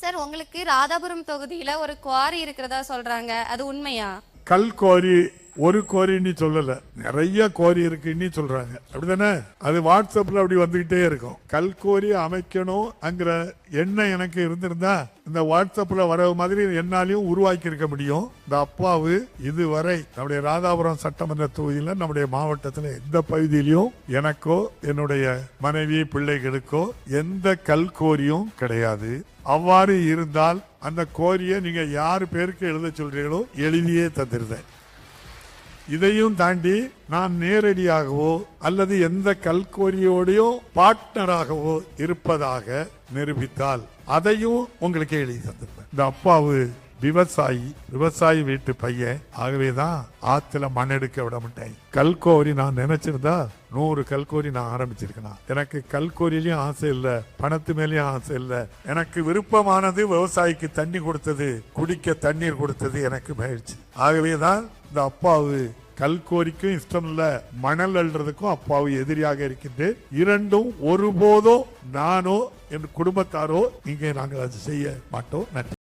Sir, உங்களுக்கு ராதாபுரம் தொகுதியில ஒரு குவாரி இருக்கிறதா சொல்றாங்க, அது உண்மையா? கல் குவாரி ஒரு குவாரின்னு சொல்லல, நிறைய குவாரி இருக்குன்னு சொல்றாங்க. அப்படிதானே? அது வாட்ஸ்அப்ல அப்படி வந்துகிட்டே இருக்கும். கல் குவாரி அமைக்கணும்ங்கிற எண்ணம் எனக்கு இருந்திருந்தா இந்த வாட்ஸ்அப்ல வர மாதிரி என்னாலையும் உருவாக்கி இருக்க முடியும். இந்த அப்பாவு இதுவரை நம்முடைய ராதாபுரம் சட்டமன்ற தொகுதியில நம்முடைய மாவட்டத்தில் எந்த பகுதியிலையும் எனக்கோ என்னுடைய மனைவி பிள்ளைகளுக்கோ எந்த கல் கோரியும் கிடையாது. அவ்வாறு இருந்தால் அந்த கோரியை நீங்க யார் பேருக்கு எழுத சொல்றீங்களோ எழுதியே தந்துருந்தேன். இதையும் தாண்டி நான் நேரடியாகவோ அல்லது எந்த கல்கோரியோடையோ பார்ட்னராகவோ இருப்பதாக நிரூபித்தால் அதையும் உங்களுக்கு எழுதி தந்திருப்பேன். இந்த அப்பாவு விவசாயி வீட்டு பையன், ஆகவேதான் ஆத்துல மண் எடுக்க விட மாட்டேன். கல்கோரி நான் நினைச்சிருந்தா 100 கல்கோரி நான் ஆரம்பிச்சிருக்கேன். எனக்கு கல்கோரியிலயும் ஆசை இல்ல, பணத்து மேலயும் ஆசை இல்ல. எனக்கு விருப்பமானது விவசாயிக்கு தண்ணி கொடுத்தது, குடிக்க தண்ணீர் கொடுத்தது எனக்கு மகிழ்ச்சி. ஆகவேதான் இந்த அப்பாவு கல்கோரிக்கும் இஷ்டம் இல்ல, மணல் அள்ளுறதுக்கும் அப்பாவு எதிரியாக இருக்கின்றேன். இரண்டும் ஒருபோதும் நானோ என் குடும்பத்தாரோ இங்கே நாங்கள் அது செய்ய மாட்டோம். நன்றி.